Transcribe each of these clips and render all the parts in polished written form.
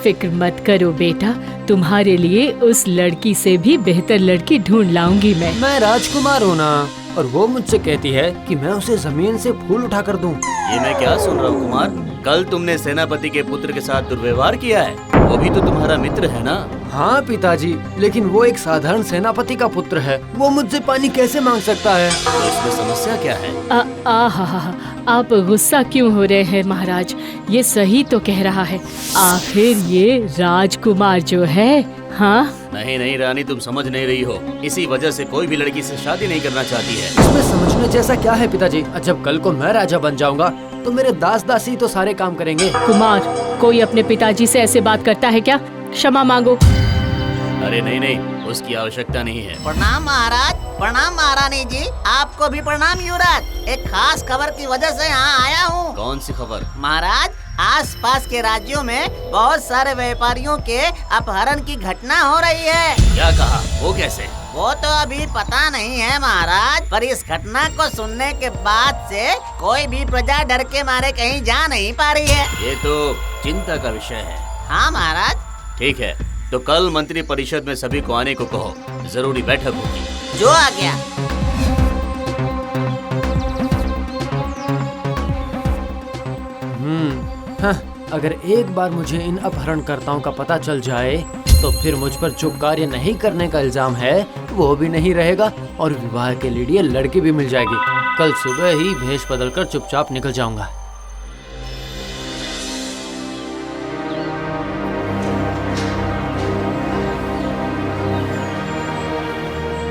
फिक्र मत करो बेटा, तुम्हारे लिए उस लड़की से भी बेहतर लड़की ढूंढ लाऊंगी मैं राजकुमार हूँ ना, और वो मुझसे कहती है कि मैं उसे जमीन से फूल उठा कर दूं। ये मैं क्या सुन रहा हूँ कुमार? कल तुमने सेनापति के पुत्र के साथ दुर्व्यवहार किया है। वो भी तो तुम्हारा मित्र है ना? हाँ पिताजी, लेकिन वो एक साधारण सेनापति का पुत्र है। वो मुझसे पानी कैसे मांग सकता है? तो इसमें समस्या क्या है? आप गुस्सा क्यों हो रहे हैं महाराज? ये सही तो कह रहा है। आखिर ये राजकुमार जो है। हाँ नहीं नहीं रानी, तुम समझ नहीं रही हो। इसी वजह से कोई भी लड़की से शादी नहीं करना चाहती है। इसमें समझने जैसा क्या है पिताजी? जब कल को मैं राजा बन जाऊंगा तो मेरे दास दासी तो सारे काम करेंगे। कुमार, कोई अपने पिताजी से ऐसे बात करता है क्या? क्षमा मांगो। अरे नहीं नहीं, उसकी आवश्यकता नहीं है। प्रणाम महाराज। प्रणाम महारानी जी। आपको भी प्रणाम युवराज। एक खास खबर की वजह से यहाँ आया हूँ। कौन सी खबर? महाराज, आसपास के राज्यों में बहुत सारे व्यापारियों के अपहरण की घटना हो रही है। क्या कहा? वो कैसे? वो तो अभी पता नहीं है महाराज, पर इस घटना को सुनने के बाद से कोई भी प्रजा डर के मारे कहीं जा नहीं पा रही है। ये तो चिंता का विषय है। हाँ महाराज। ठीक है, तो कल मंत्री परिषद में सभी को आने को कहो, जरूरी बैठक होगी। जो आ गया। हाँ, अगर एक बार मुझे इन अपहरणकर्ताओं का पता चल जाए तो फिर मुझ पर जो कार्य नहीं करने का इल्जाम है वो भी नहीं रहेगा, और विवाह के लिए लड़की भी मिल जाएगी। कल सुबह ही भेष बदलकर चुपचाप निकल जाऊंगा।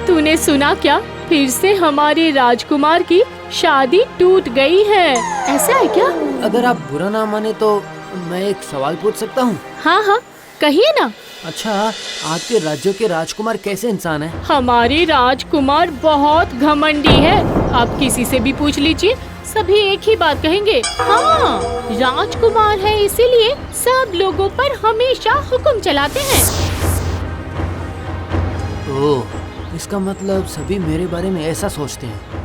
तूने सुना क्या? फिर से हमारे राजकुमार की शादी टूट गई है। ऐसा है क्या? अगर आप बुरा ना माने तो मैं एक सवाल पूछ सकता हूँ? हाँ हाँ, कहिए ना। अच्छा, आपके राज्यों के राजकुमार कैसे इंसान हैं? हमारे राजकुमार बहुत घमंडी है। आप किसी से भी पूछ लीजिए, सभी एक ही बात कहेंगे। हाँ, राजकुमार है इसीलिए सब लोगों पर हमेशा हुक्म चलाते हैं। ओह, इसका मतलब सभी मेरे बारे में ऐसा सोचते हैं।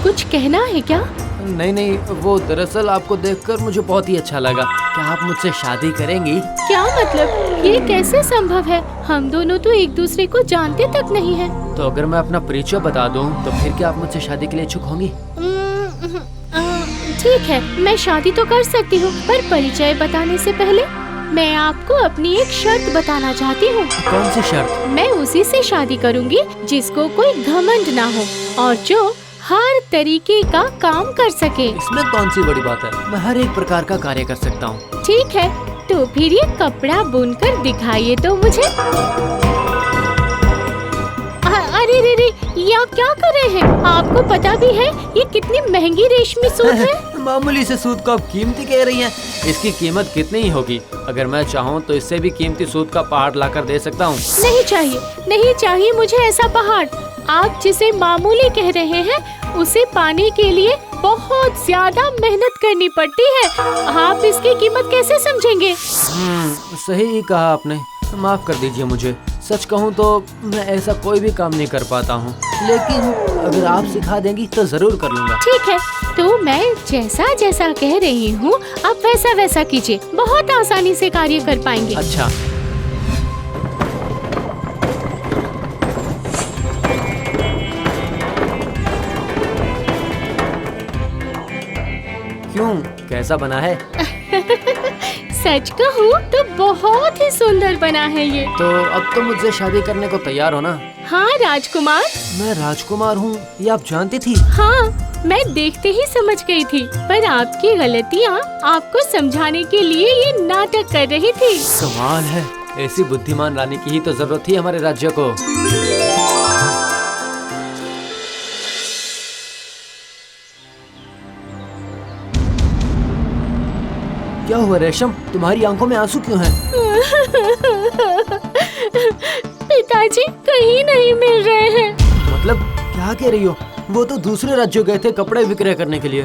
कुछ कहना है क्या? नहीं नहीं, वो दरअसल आपको देखकर मुझे बहुत ही अच्छा लगा। क्या आप मुझसे शादी करेंगी? क्या मतलब? ये कैसे संभव है? हम दोनों तो एक दूसरे को जानते तक नहीं हैं। तो अगर मैं अपना परिचय बता दूं तो फिर क्या आप मुझसे शादी के लिए इच्छुक होंगी? ठीक है, मैं शादी तो कर सकती हूँ, पर परिचय बताने से पहले मैं आपको अपनी एक शर्त बताना चाहती हूँ। कौन सी शर्त? मैं उसी से शादी करूँगी जिसको कोई घमंड ना हो और जो हर तरीके का काम कर सके। इसमें कौन सी बड़ी बात है? मैं हर एक प्रकार का कार्य कर सकता हूँ। ठीक है, तो फिर ये कपड़ा बुनकर दिखाइए तो मुझे। अरे रे रे, ये आप क्या कर रहे हैं? आपको पता भी है ये कितनी महंगी रेशमी सूट है? मामूली से सूट को आप कीमती कह रही हैं। इसकी कीमत कितनी ही होगी? अगर मैं चाहूँ तो इससे भी कीमती सूट का पहाड़ लाकर दे सकता हूँ। नहीं चाहिए, नहीं चाहिए मुझे ऐसा पहाड़। आप जिसे मामूली कह रहे हैं उसे पाने के लिए बहुत ज्यादा मेहनत करनी पड़ती है। आप इसकी कीमत कैसे समझेंगे? सही ही कहा आपने। माफ कर दीजिए मुझे। सच कहूँ तो मैं ऐसा कोई भी काम नहीं कर पाता हूँ, लेकिन अगर आप सिखा देंगी तो जरूर कर लूँगा। ठीक है, तो मैं जैसा जैसा कह रही हूँ आप वैसा वैसा कीजिए, बहुत आसानी से कार्य कर पाएंगे। अच्छा। क्यों, कैसा बना है? सच कहूँ तो बहुत ही सुंदर बना है ये। तो अब तो मुझसे शादी करने को तैयार हो ना? हाँ राजकुमार। मैं राजकुमार हूँ, ये आप जानती थी? हाँ, मैं देखते ही समझ गई थी, पर आपकी गलतियाँ आपको समझाने के लिए ये नाटक कर रही थी। कमाल है, ऐसी बुद्धिमान रानी की ही तो जरूरत थी हमारे राज्य को। क्या हुआ रेशम, तुम्हारी आंखों में आंसू क्यों हैं? पिताजी कहीं नहीं मिल रहे हैं। मतलब क्या कह रही हो? वो तो दूसरे राज्यों गए थे कपड़े विक्रय करने के लिए।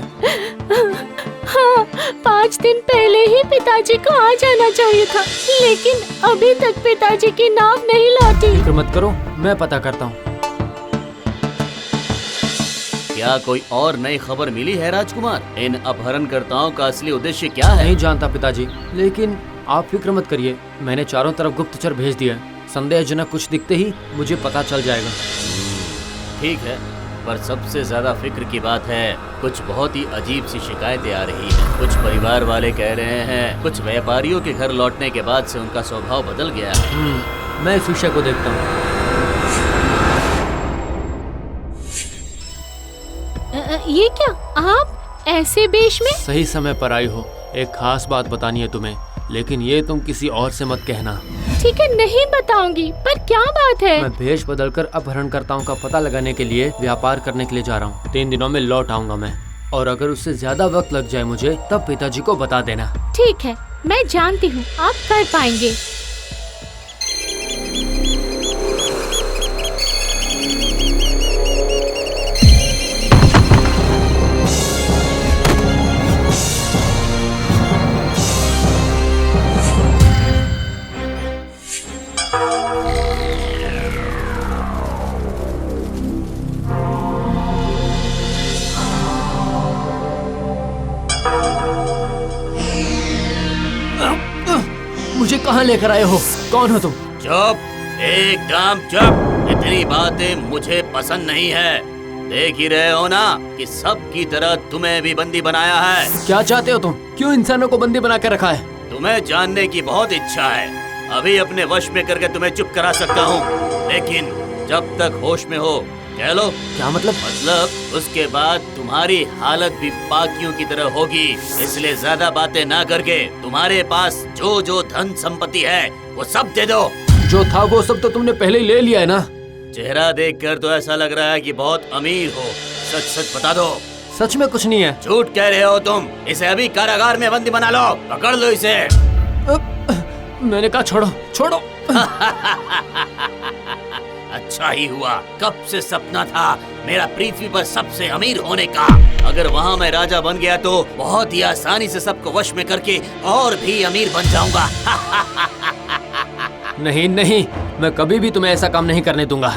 हाँ, 5 दिन पहले ही पिताजी को आ जाना चाहिए था, लेकिन अभी तक पिताजी की नाव नहीं लौटी। फिक्र मत करो, मैं पता करता हूँ। क्या कोई और नई खबर मिली है राजकुमार? इन अपहरणकर्ताओं का असली उद्देश्य क्या है? नहीं जानता पिताजी, लेकिन आप फिक्र मत करिए, मैंने चारों तरफ गुप्तचर भेज दिया है। संदेहजनक कुछ दिखते ही मुझे पता चल जाएगा। ठीक है, पर सबसे ज्यादा फिक्र की बात है, कुछ बहुत ही अजीब सी शिकायतें आ रही हैं। कुछ परिवार वाले कह रहे हैं कुछ व्यापारियों के घर लौटने के बाद से उनका स्वभाव बदल गया है। मैं इस विषय को देखता हूँ। ये क्या, आप ऐसे बेश में? सही समय पर आई हो। एक खास बात बतानी है तुम्हें, लेकिन ये तुम किसी और से मत कहना। ठीक है, नहीं बताऊंगी, पर क्या बात है? मैं भेष बदलकर अपहरणकर्ताओं का पता लगाने के लिए व्यापार करने के लिए जा रहा हूँ। 3 दिनों में लौट आऊंगा मैं, और अगर उससे ज्यादा वक्त लग जाए मुझे, तब पिताजी को बता देना। ठीक है, मैं जानती हूँ आप कर पाएंगे। मुझे कहाँ लेकर आए हो? कौन हो तुम? चुप, एकदम चुप। इतनी बातें मुझे पसंद नहीं है। देख ही रहे हो ना कि सबकी तरह तुम्हें भी बंदी बनाया है। क्या चाहते हो तुम? क्यों इंसानों को बंदी बना कर रखा है? तुम्हें जानने की बहुत इच्छा है। अभी अपने वश में करके तुम्हें चुप करा सकता हूँ, लेकिन जब तक होश में हो कह लो। क्या मतलब? मतलब उसके बाद तुम्हारी हालत भी बाकियों की तरह होगी। इसलिए ज्यादा बातें ना करके तुम्हारे पास जो जो धन संपत्ति है वो सब दे दो। जो था वो सब तो तुमने पहले ही ले लिया है ना? चेहरा देखकर तो ऐसा लग रहा है कि बहुत अमीर हो। सच सच बता दो। सच में कुछ नहीं है। झूठ कह रहे हो तुम। इसे अभी कारागार में बंदी बना लो। पकड़ लो इसे। मैंने कहा छोड़ो, छोड़ो। अच्छा ही हुआ, कब से सपना था मेरा पृथ्वी पर सबसे अमीर होने का। अगर वहाँ मैं राजा बन गया तो बहुत ही आसानी से सबको वश में करके और भी अमीर बन जाऊंगा। नहीं नहीं, मैं कभी भी तुम्हें ऐसा काम नहीं करने दूंगा।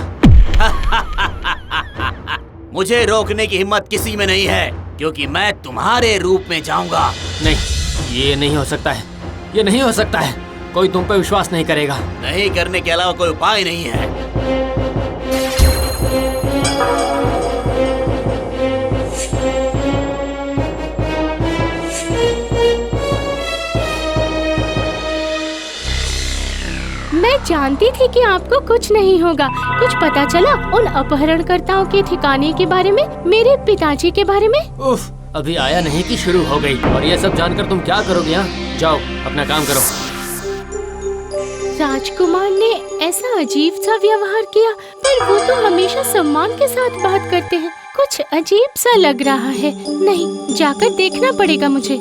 मुझे रोकने की हिम्मत किसी में नहीं है, क्योंकि मैं तुम्हारे रूप में जाऊंगा। नहीं, ये नहीं हो सकता है, ये नहीं हो सकता है। कोई तुम पे विश्वास नहीं करेगा। नहीं करने के अलावा कोई उपाय नहीं है। मैं जानती थी कि आपको कुछ नहीं होगा। कुछ पता चला उन अपहरणकर्ताओं के ठिकाने के बारे में, मेरे पिताजी के बारे में? उफ, अभी आया नहीं कि शुरू हो गई। और ये सब जानकर तुम क्या करोगे? यहाँ जाओ, अपना काम करो। राजकुमार ने ऐसा अजीब सा व्यवहार किया, पर वो तो हमेशा सम्मान के साथ बात करते हैं। कुछ अजीब सा लग रहा है। नहीं, जाकर देखना पड़ेगा मुझे।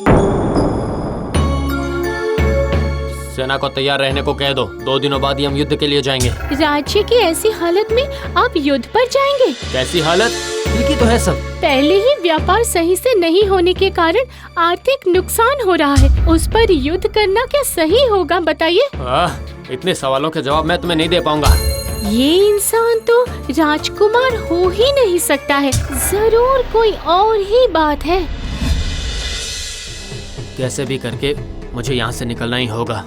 सेना को तैयार रहने को कह दो। 2 दिनों बाद ही हम युद्ध के लिए जाएंगे। राज्य की ऐसी हालत में आप युद्ध पर जाएंगे? कैसी हालत? ठीक ही तो है सब। पहले ही व्यापार सही से नहीं होने के कारण आर्थिक नुकसान हो रहा है। उस पर युद्ध करना क्या सही होगा, बताइए? इतने सवालों के जवाब मैं तुम्हें नहीं दे पाऊंगा। ये इंसान तो राजकुमार हो ही नहीं सकता है। जरूर कोई और ही बात है। कैसे भी करके मुझे यहाँ से निकलना ही होगा।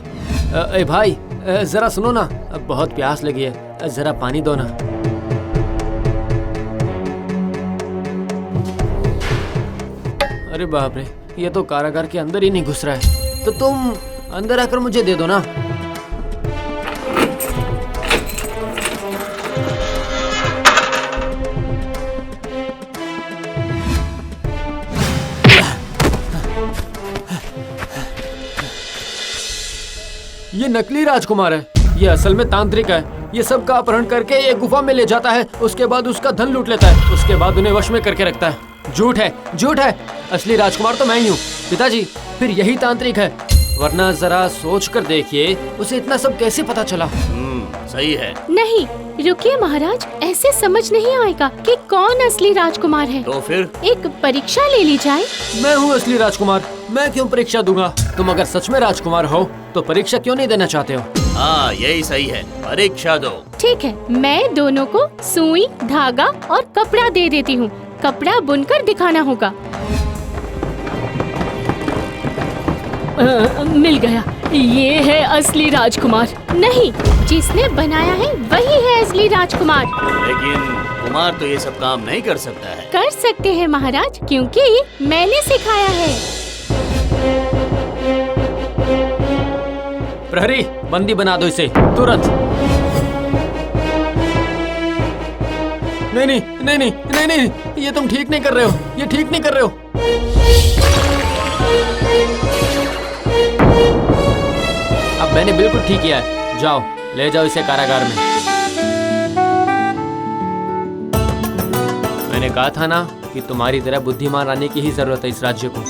ए भाई, जरा सुनो ना, बहुत प्यास लगी है, जरा पानी दो ना। अरे बाप रे, ये तो कारागार के अंदर ही नहीं घुस रहा है। तो तुम अंदर आकर मुझे दे दो ना। ये नकली राजकुमार है, ये असल में तांत्रिक है। ये सब का अपहरण करके एक गुफा में ले जाता है, उसके बाद उसका धन लूट लेता है, उसके बाद उन्हें वश में करके रखता है। झूठ है, झूठ है। असली राजकुमार तो मैं ही हूँ। पिताजी, फिर यही तांत्रिक है, वरना जरा सोच कर देखिए, उसे इतना सब कैसे पता चला? सही है। नहीं, रुकिए महाराज, ऐसे समझ नहीं आएगा कि कौन असली राजकुमार है। तो फिर एक परीक्षा ले ली जाए। मैं हूँ असली राजकुमार, मैं क्यों परीक्षा दूंगा? तुम अगर सच में राजकुमार हो तो परीक्षा क्यों नहीं देना चाहते हो? हाँ, यही सही है, परीक्षा दो। ठीक है, मैं दोनों को सुई, धागा और कपड़ा दे देती हूँ। कपड़ा बुनकर दिखाना होगा। मिल गया, ये है असली राजकुमार। नहीं, जिसने बनाया है वही है असली राजकुमार। लेकिन कुमार तो ये सब काम नहीं कर सकता है। कर सकते हैं महाराज, क्योंकि मैंने सिखाया है। प्रहरी, बंदी बना दो इसे तुरंत। नहीं नहीं नहीं नहीं नहीं नहीं, ये तुम ठीक नहीं कर रहे हो, ये ठीक नहीं कर रहे हो। अब मैंने बिल्कुल ठीक किया है। जाओ, ले जाओ इसे कारागार में। मैंने कहा था ना कि तुम्हारी तरह बुद्धिमान आने की ही जरूरत है इस राज्य को।